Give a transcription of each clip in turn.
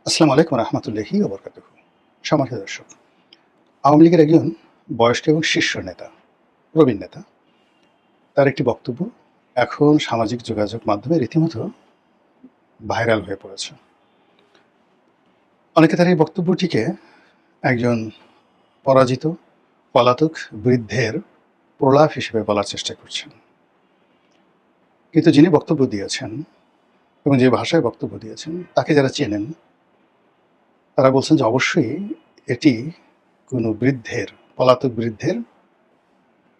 আসসালামু আলাইকুম রহমতুল্লাহি ওবরকাতুহু। সম্মানিত দর্শক, আওয়ামী লীগের একজন বয়স্ক এবং শীর্ষ নেতা, প্রবীণ নেতা, তার একটি বক্তব্য এখন সামাজিক যোগাযোগ মাধ্যমে রীতিমতো ভাইরাল হয়ে পড়েছে। অনেকে তার এই বক্তব্যটিকে একজন পরাজিত, পলাতক বৃদ্ধের প্রলাপ হিসেবে বলার চেষ্টা করছেন। কিন্তু যিনি বক্তব্য দিয়েছেন এবং যে ভাষায় বক্তব্য দিয়েছেন, তাকে যারা চেনেন তারা বলছেন যে অবশ্যই এটি কোনো বৃদ্ধের, পলাতক বৃদ্ধের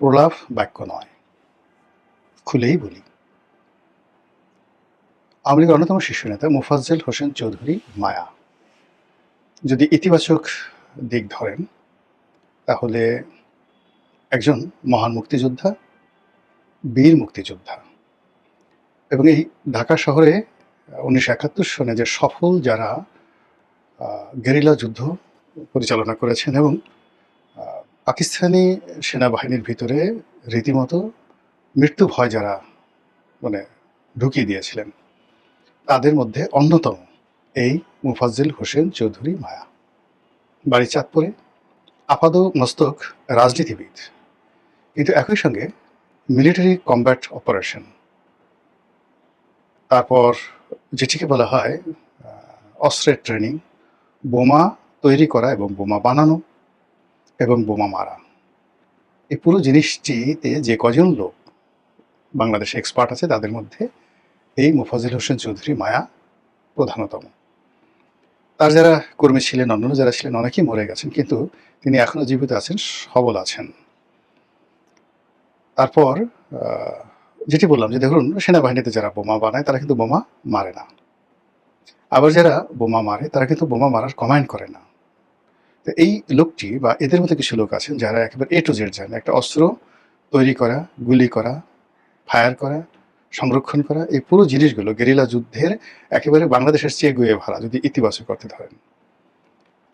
প্রলাপ বাক্য নয়। খুলেই বলি, আওয়ামী লীগের অন্যতম শীর্ষ নেতা মোফাজ্জেল হোসেন চৌধুরী মায়া যদি ইতিবাচক দিক ধরেন, তাহলে একজন মহান মুক্তিযোদ্ধা, বীর মুক্তিযোদ্ধা, এবং এই ঢাকা শহরে 1971 সনে যে সফল যারা গেরিলা যুদ্ধ পরিচালনা করেছেন এবং পাকিস্তানি সেনাবাহিনীর ভিতরে রীতিমতো মৃত্যু ভয় যারা মানে ঢুকিয়ে দিয়েছিলেন, তাদের মধ্যে অন্যতম এই মোফাজ্জেল হোসেন চৌধুরী মায়া। বাড়ি চাঁদপুরে, আপাদ মস্তক রাজনীতিবিদ, কিন্তু একই সঙ্গে মিলিটারি কমব্যাট অপারেশন, তারপর যেটিকে বলা হয় অস্ত্রের ট্রেনিং, বোমা তৈরি করা এবং বোমা বানানো এবং বোমা মারা, এই পুরো জিনিসটিতে যে কজন লোক বাংলাদেশে এক্সপার্ট আছে, তাদের মধ্যে এই মোফাজ্জেল হোসেন চৌধুরী মায়া প্রধানতম। তার যারা কর্মী ছিলেন, অন্যান্য যারা ছিলেন, অনেকেই মরে গেছেন, কিন্তু তিনি এখনও জীবিত আছেন, সবল আছেন। তারপর যেটি বললাম যে দেখুন, সেনাবাহিনীতে যারা বোমা বানায় তারা কিন্তু বোমা মারে না, আবার যারা বোমা মারে তারা কিন্তু বোমা মারার কমান্ড করে না। তো এই লোকটি বা এদের মধ্যে কিছু লোক আছেন যারা একেবারে A to Z জানে, একটা অস্ত্র তৈরি করা, গুলি করা, ফায়ার করা, সংরক্ষণ করা, এই পুরো জিনিসগুলো গেরিলা যুদ্ধের একেবারে বাংলাদেশের চেয়ে গুয়ে ভরা, যদি ইতিবাচক করতে ধরেন।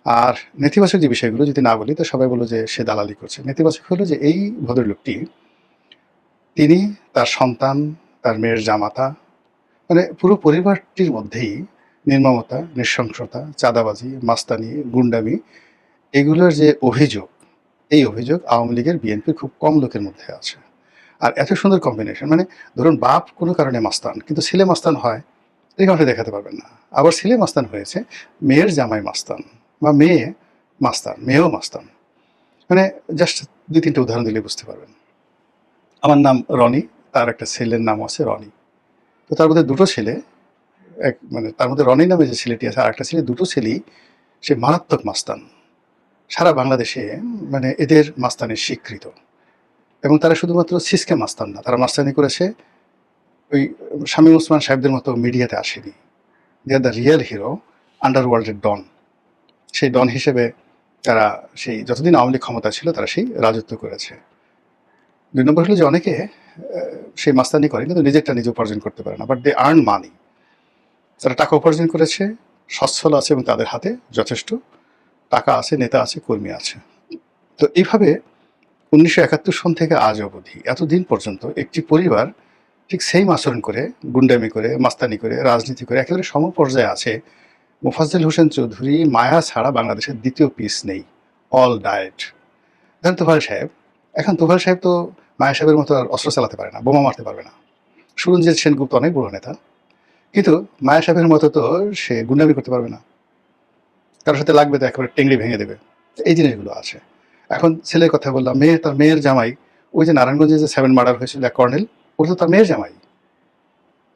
আর নেতিবাচক যে বিষয়গুলো যদি না বলি তো সবাই বললো যে সে দালালি করছে। নেতিবাচক হলো যে এই ভদ্রলোকটি, তিনি, তার সন্তান, তার মেয়ের জামাতা, মানে পুরো পরিবারটির মধ্যেই নির্মমতা, নৃশংসতা, চাঁদাবাজি, মাস্তানি, গুন্ডামি, এগুলোর যে অভিযোগ, এই অভিযোগ আওয়ামী লীগের, বিএনপির খুব কম লোকের মধ্যে আছে। আর এত সুন্দর কম্বিনেশন, মানে ধরুন বাপ কোনো কারণে মাস্তান, কিন্তু ছেলে মাস্তান হয়, এই কারণে দেখাতে পারবেন না। আবার ছেলে মাস্তান হয়েছে, মেয়ের জামাই মাস্তান, বা মেয়ে মাস্তান, মেয়েও মাস্তান। মানে জাস্ট 2-3টে উদাহরণ দিলে বুঝতে পারবেন। আমার নাম রনি, তার একটা ছেলের নাম আছে রনি। তো তার মধ্যে দুটো ছেলে, এক মানে তার মধ্যে রনি নামে যে ছেলেটি আছে, আর একটা ছেলে, দুটো ছেলেই সে মারাত্মক মাস্তান। সারা বাংলাদেশে মানে এদের মাস্তানি স্বীকৃত। এবং তারা শুধুমাত্র সিসকে মাস্তান না, তারা মাস্তানি করেছে ওই শামীম ওসমান সাহেবদের মতো মিডিয়াতে আসেনি। দে আর দ্য রিয়েল হিরো, আন্ডারওয়ার্ল্ডের ডন। সেই ডন হিসেবে তারা সেই যতদিন আওয়ামী লীগ ক্ষমতা ছিল তারা সেই রাজত্ব করেছে। 2 নম্বর হলো যে অনেকে সেই মাস্তানি করে কিন্তু নিজেরটা নিজে উপার্জন করতে পারে না, বাট দে আর্ন মানি। তারা টাকা উপার্জন করেছে, সচ্ছল আছে এবং তাদের হাতে যথেষ্ট টাকা আছে, নেতা আছে, কর্মী আছে। তো এইভাবে 1971 সন থেকে আজ অবধি এতদিন পর্যন্ত একটি পরিবার ঠিক সেম আচরণ করে, গুন্ডামি করে, মাস্তানি করে, রাজনীতি করে একেবারে সমপর্যায়ে আছে। মোফাজ্জেল হোসেন চৌধুরী মায়া ছাড়া বাংলাদেশের দ্বিতীয় পিস নেই, অল ডায়েট। ধরেন তোফায়েল সাহেব, এখন তোফায়েল সাহেব তো মায়া সাহেবের মতো আর অস্ত্র চালাতে পারে না, বোমা মারতে পারবে না। সুরঞ্জিত সেনগুপ্ত অনেক বড় নেতা, কিন্তু মায়া সাহেবের মতো তো সে গুন্ডামি করতে পারবে না, কারোর সাথে লাগবে তো একেবারে টেংরি ভেঙে দেবে। এই জিনিসগুলো আছে। এখন ছেলের কথা বললাম, মেয়ে, তার মেয়ের জামাই, ওই যে নারায়ণগঞ্জে যে 7 মার্ডার হয়েছিল এক কর্নেল, ওটা তো তার মেয়ের জামাই,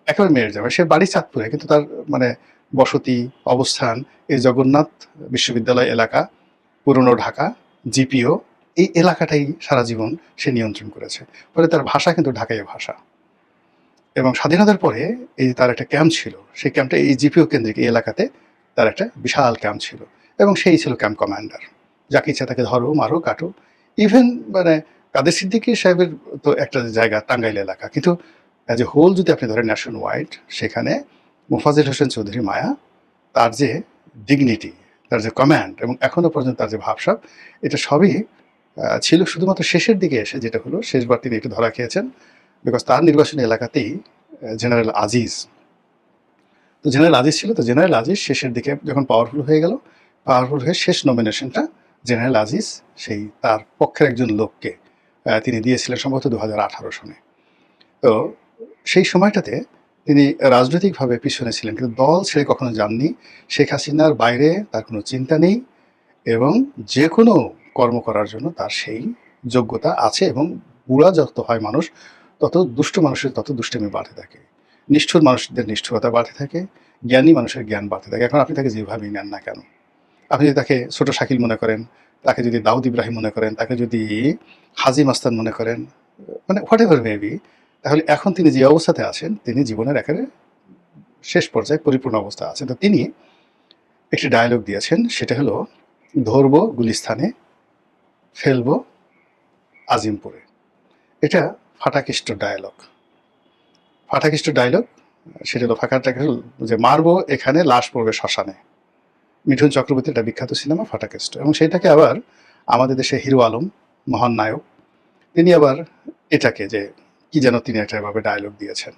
একেবারে মেয়ের জামাই। সে বাড়ি চাঁদপুরে, কিন্তু তার মানে বসতি, অবস্থান এই জগন্নাথ বিশ্ববিদ্যালয় এলাকা, পুরনো ঢাকা, জিপিও, এই এলাকাটাই সারা জীবন সে নিয়ন্ত্রণ করেছে। ফলে তার ভাষা কিন্তু ঢাকাই ভাষা। এবং স্বাধীনতার পরে এই তার একটা ক্যাম্প ছিল, সেই ক্যাম্পটা এই জিপিও কেন্দ্রিক এই এলাকাতে তার একটা বিশাল ক্যাম্প ছিল, এবং সেই ছিল ক্যাম্প কমান্ডার। যাকে ইচ্ছা তাকে ধরো, মারো, কাটো। ইভেন মানে কাদের সিদ্দিকী সাহেবের তো একটা জায়গা টাঙ্গাইল এলাকা, কিন্তু অ্যাজ এ হোল যদি আপনি ধরেন ন্যাশন ওয়াইড, সেখানে মোফাজ্জেল হোসেন চৌধুরী মায়া, তার যে ডিগনিটি, তার যে কমান্ড এবং এখনও পর্যন্ত তার যে ভাবসাব, এটা সবই ছিল শুধুমাত্র শেষের দিকে এসে, যেটা হলো শেষবার তিনি একটু ধরা খেয়েছেন, বিকজ তার নির্বাচনী এলাকাতেই জেনারেল আজিজ, তো জেনারেল আজিজ ছিল, তো জেনারেল আজিজ শেষের দিকে যখন পাওয়ারফুল হয়ে গেল, পাওয়ারফুল হয়ে শেষ নমিনেশনটা জেনারেল আজিজ সেই তার পক্ষের একজন লোককে তিনি দিয়েছিলেন সম্ভবত 2018 সনে। তো সেই সময়টাতে তিনি রাজনৈতিকভাবে পিছনে ছিলেন, কিন্তু দল ছেড়ে কখনো যাননি। শেখ হাসিনার বাইরে তার কোনো চিন্তা নেই এবং যে কোনো কর্ম করার জন্য তার সেই যোগ্যতা আছে, এবং বুড়া যত হয় মানুষ, তত দুষ্ট মানুষের তত দুষ্টামি বাড়তে থাকে, নিষ্ঠুর মানুষদের নিষ্ঠুরতা বাড়তে থাকে, জ্ঞানী মানুষের জ্ঞান বাড়তে থাকে। এখন আপনি তাকে যেভাবেই নেন না কেন, আপনি যদি তাকে ছোট শাকিল মনে করেন, তাকে যদি দাউদ ইব্রাহিম মনে করেন, তাকে যদি হাজি মাস্তান মনে করেন, মানে হোয়াট এভার মেবি, তাহলে এখন তিনি যে অবস্থাতে আছেন, তিনি জীবনের একেবারে শেষ পর্যায়ে পরিপূর্ণ অবস্থা আছেন। তো তিনি একটি ডায়লগ দিয়েছেন, সেটা হলো ধরবো গুলিস্তানে, ফেলবো আজিমপুরে। এটা ফাটাকেষ্ট ডায়লগ, ফাটাকেষ্ট ডায়লগ। সেটা হলো ফাঁকাটাকে যে মারবো এখানে, লাশ পড়বে শ্মশানে। মিঠুন চক্রবর্তীর একটা বিখ্যাত সিনেমা ফাটাকেষ্ট, এবং সেটাকে আবার আমাদের দেশে হিরো আলম মহান নায়ক, তিনি আবার এটাকে যে কি যেন তিনি একটা এভাবে ডায়লগ দিয়েছেন,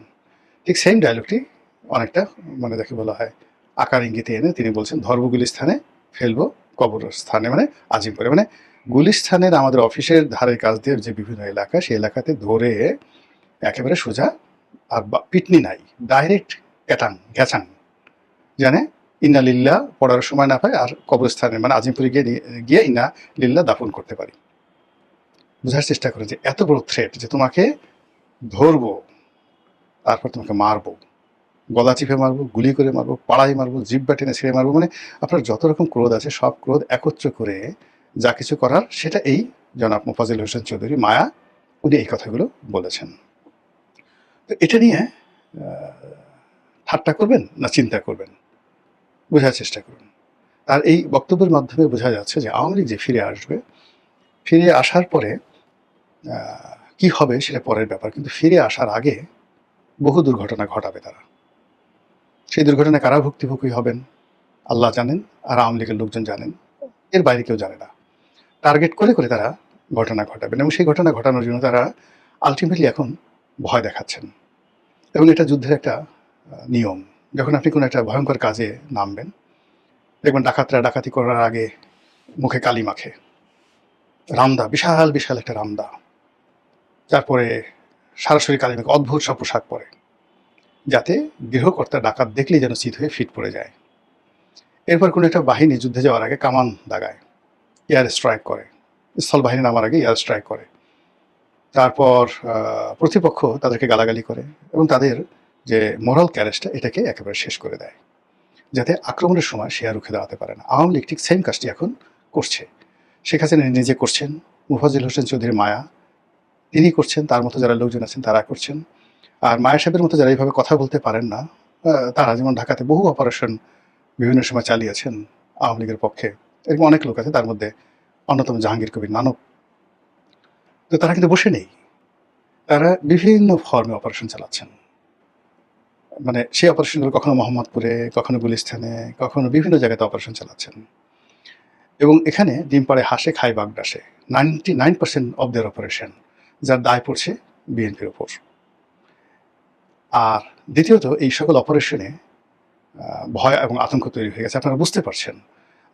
ঠিক সেম ডায়লগটি অনেকটা মানে যাকে বলা হয় আকার ইঙ্গিতে এনে তিনি বলছেন ধর্ম গুলিস্থানে, ফেলবো কবরস্থানে, মানে আজিমপুরে। মানে গুলিস্থানের আমাদের অফিসের ধারের কাছ দিয়ে যে বিভিন্ন এলাকা, সেই এলাকাতে ধরে একেবারে সোজা, আর পিটনি নাই, ডাইরেক্ট ক্যাটাং গ্যাচাং, জানে ইন্না লিল্লা পড়ার সময় না পায়, আর কবরস্থানে মানে আজিমপুরে গিয়ে ইন্না লিল্লা দাফন করতে পারি। বোঝার চেষ্টা করে যে এত বড় থ্রেট যে তোমাকে ধরবো, তারপর তোমাকে মারবো, গলা চিপে মারবো, গুলি করে মারবো, পাড়াই মারবো, জিব্বা টেনে ছেড়ে মারবো, মানে আপনার যত রকম ক্রোধ আছে সব ক্রোধ একত্র করে যা কিছু করার, সেটা এই জনাব মোফাজ্জল হোসেন চৌধুরী মায়া, উনি এই কথাগুলো বলেছেন। তো এটা নিয়ে ঠাট্টা করবেন না চিন্তা করবেন, বোঝার চেষ্টা করুন। আর এই বক্তব্যের মাধ্যমে বোঝা যাচ্ছে যে আওয়ামী লীগ যে ফিরে আসবে, ফিরে আসার পরে কি হবে সেটা পরের ব্যাপার, কিন্তু ফিরে আসার আগে বহু দুর্ঘটনা ঘটাবে তারা। সেই দুর্ঘটনায় কারা ভুক্তভোগী হবেন আল্লাহ জানেন, আর আওয়ামী লীগের লোকজন জানেন, এর বাইরে কেউ জানে না। টার্গেট করে করে তারা ঘটনা ঘটাবেন, এবং সেই ঘটনা ঘটানোর জন্য তারা আলটিমেটলি এখন ভয় দেখাচ্ছেন। এবং এটা যুদ্ধের একটা নিয়ম। যখন আপনি কোনো একটা ভয়ঙ্কর কাজে নামবেন, দেখবেন ডাকাতরা ডাকাতি করার আগে মুখে কালি মাখে, রামদা, বিশাল বিশাল একটা রামদা, তারপরে সরাসরি কালি মাখে, অদ্ভুত সব পোশাক পরে, যাতে গৃহকর্তা ডাকাত দেখলেই যেন চিত হয়ে ফিট পড়ে যায়। এরপর কোনো একটা বাহিনী যুদ্ধে যাওয়ার আগে কামান দাগায়, এয়ার স্ট্রাইক করে, স্থল বাহিনী নামার আগে এয়ার স্ট্রাইক করে, তারপর প্রতিপক্ষ তাদেরকে গালাগালি করে, এবং তাদের যে মোরাল ক্যারেজটা এটাকে একেবারে শেষ করে দেয়, যাতে আক্রমণের সময় সে আর রুখে দাঁড়াতে পারে না। আওয়ামী লীগ ঠিক সেম কাজটি এখন করছে। শেখ হাসিনা নিজে করছেন, মোফাজ্জল হোসেন চৌধুরী মায়া তিনি করছেন, তার মতো যারা লোকজন আছেন তারা করছেন। আর মায়া সাহেবের মতো যারা এইভাবে কথা বলতে পারেন না, তারা যেমন ঢাকাতে বহু অপারেশন বিভিন্ন সময় চালিয়েছেন আওয়ামী লীগের পক্ষে, এরকম অনেক লোক আছে, তার মধ্যে অন্যতম জাহাঙ্গীর কবির নানক। তো তারা কিন্তু বসে নেই, তারা বিভিন্ন ফর্মে অপারেশন চালাচ্ছেন। মানে সেই অপারেশনগুলো কখনো মোহাম্মদপুরে, কখনো গুলিস্তানে, কখনো বিভিন্ন জায়গাতে অপারেশন চালাচ্ছেন। এবং এখানে ডিম পাড়ে হাসে খায় বাগডাসে, 99% অফ দেয়ার অপারেশন যার দায় পড়ছে বিএনপির ওপর। আর দ্বিতীয়ত এই সকল অপারেশনে ভয় এবং আতঙ্ক তৈরি হয়ে গেছে। আপনারা বুঝতে পারছেন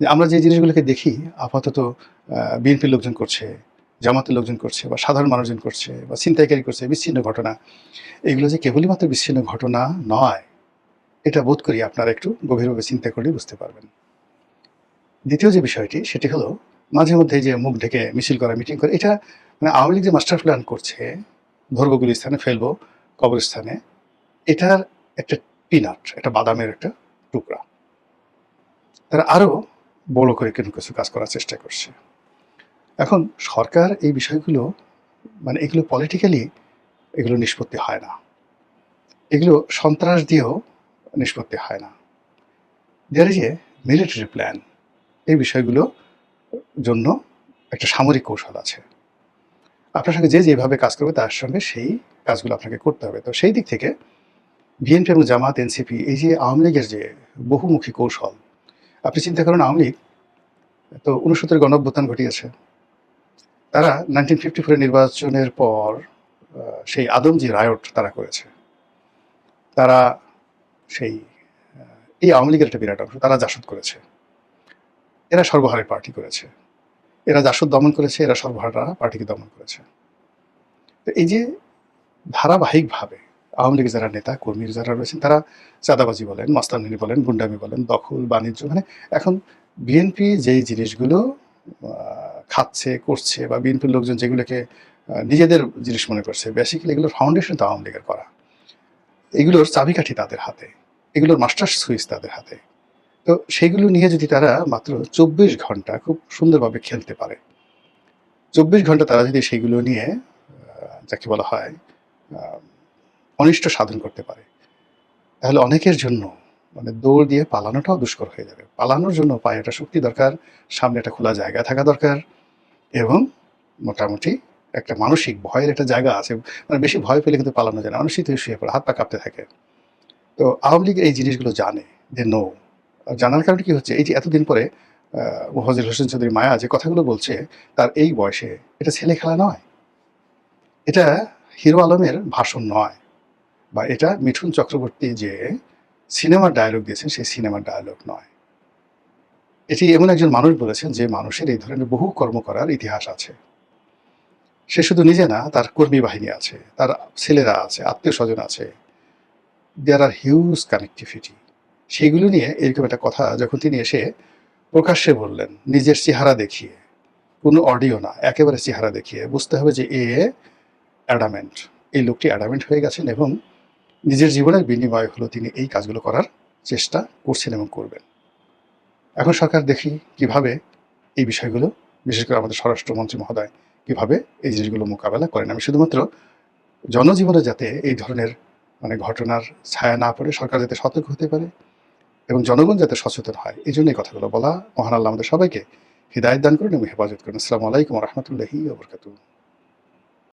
যে আমরা যে জিনিসগুলোকে দেখি আপাতত বিএনপির লোকজন করছে, জামাতের লোকজন করছে, বা সাধারণ মানুষজন করছে, বা ছিনতাইকারী করছে, বিচ্ছিন্ন ঘটনা, এগুলো যে কেবলই মাত্র বিচ্ছিন্ন ঘটনা নয়, এটা বোধ করি আপনারা একটু গভীরভাবে চিন্তা করলেই বুঝতে পারবেন। দ্বিতীয় যে বিষয়টি সেটি হলো মাঝে মধ্যে যে মুখ ঢেকে মিছিল করা, মিটিং করে, এটা মানে আওয়ামী লীগ যে মাস্টার প্ল্যান করছে ধরবো গুলিস্থানে, ফেলবো কবরস্থানে, এটার একটা পিনাট, একটা বাদামের একটা টুকরা। তারা আরও বড় করে কিন্তু কিছু কাজ করার চেষ্টা করছে। এখন সরকার এই বিষয়গুলো মানে এগুলো পলিটিক্যালি এগুলো নিষ্পত্তি হয় না, এগুলো সন্ত্রাস দিয়েও নিষ্পত্তি হয় না। There is a military plan, এই বিষয়গুলো জন্য একটা সামরিক কৌশল আছে। আপনার সঙ্গে যে যেভাবে কাজ করবে তার সঙ্গে সেই কাজগুলো আপনাকে করতে হবে। তো সেই দিক থেকে বিএনপি এবং জামাত, এনসিপি, এই যে আওয়ামী লীগের যে বহুমুখী কৌশল, আপনি চিন্তা করেন আওয়ামী লীগ তো ৬৯ গণঅভ্যুত্থান ঘটিয়েছে, তারা 1954 নির্বাচনের পর সেই আদমজি রায়ট তারা করেছে, তারা সেই এই আওয়ামী লীগের একটা বিরাট অংশ, তারা জাসদ করেছে, এরা সর্বহারের পার্টি করেছে, এরা জাসদ দমন করেছে, এরা সর্বহারা পার্টিকে দমন করেছে। তো এই যে ধারাবাহিকভাবে আওয়ামী লীগের যারা নেতা কর্মী যারা রয়েছেন, তারা চাঁদাবাজি বলেন, মাস্তানগিরি বলেন, গুন্ডামি বলেন, দখল বাণিজ্য, মানে এখন বিএনপি যেই জিনিসগুলো খাচ্ছে করছে, বা বিএনপির লোকজন যেগুলোকে নিজেদের জিনিস মনে করছে, বেসিক্যালি এগুলোর ফাউন্ডেশন তো আওয়ামী লীগের করা, এগুলোর চাবিকাঠি তাদের হাতে, এগুলোর মাস্টার সুইচ তাদের হাতে। তো সেইগুলো নিয়ে যদি তারা মাত্র ২৪ ঘন্টা খুব সুন্দরভাবে খেলতে পারে, ২৪ ঘন্টা তারা যদি সেইগুলো নিয়ে যাকে বলা হয় অনিষ্ট সাধন করতে পারে, তাহলে অনেকের জন্য মানে দৌড় দিয়ে পালানোটাও দুষ্কর হয়ে যাবে। পালানোর জন্য পায়ে একটা শক্তি দরকার, সামনে একটা খোলা জায়গা থাকা দরকার, এবং মোটামুটি একটা মানসিক ভয়ের একটা জায়গা আছে। মানে বেশি ভয় পেলে কিন্তু পালানো যায় না, মানুষ শীতে শুয়ে পড়ে, হাত পা কাঁপতে থাকে। তো আওয়ামী লীগ এই জিনিসগুলো জানে যে নো, জানার কারণে কি হচ্ছে, এই যে এতদিন পরে মোফাজ্জল হোসেন চৌধুরী মায়া যে কথাগুলো বলছে, তার এই বয়সে এটা ছেলে খেলা নয়, এটা হিরো আলমের ভাষণ নয়, বা এটা মিঠুন চক্রবর্তী যে সিনেমার ডায়ালগ দিয়েছেন সেই সিনেমার ডায়ালগ নয়। এটি এমন একজন মানুষ বলেছেন যে মানুষের এই ধরনের বহু কর্ম করার ইতিহাস আছে। সে শুধু নিজে না, তার কর্মী বাহিনী আছে, তার ছেলেরা আছে, আত্মীয় স্বজন আছে, দেয়ার আর হিউজ কানেক্টিভিটি। সেইগুলো নিয়ে এরকম একটা কথা যখন তিনি এসে প্রকাশ্যে বললেন, নিজের চেহারা দেখিয়ে, কোনো অডিও না, একেবারে চেহারা দেখিয়ে বুঝতে হবে যে অ্যাডামেন্ট, এই লোকটি অ্যাডামেন্ট হয়ে গেছেন, এবং নিজের জীবনের বিনিময় হলো তিনি এই কাজগুলো করার চেষ্টা করছেন এবং করবেন। এখন সরকার দেখি কিভাবে এই বিষয়গুলো, বিশেষ করে আমাদের স্বরাষ্ট্রমন্ত্রী মহোদয় কিভাবে এই জিনিসগুলো মোকাবেলা করেন। আমি শুধুমাত্র জনজীবনে যাতে এই ধরনের মানে ঘটনার ছায়া না পড়ে সরকার যাতে সতর্ক হতে পারে এবং জনগণ যাতে সচেতন হয়, এই জন্য এই কথাগুলো বলা। মহান আল্লাহ আমাদের সবাইকে হিদায়াত দান করুন এবং হেফাজত করুন। আসসালামু আলাইকুম ওয়া রাহমাতুল্লাহি ওয়া বারাকাতুহু।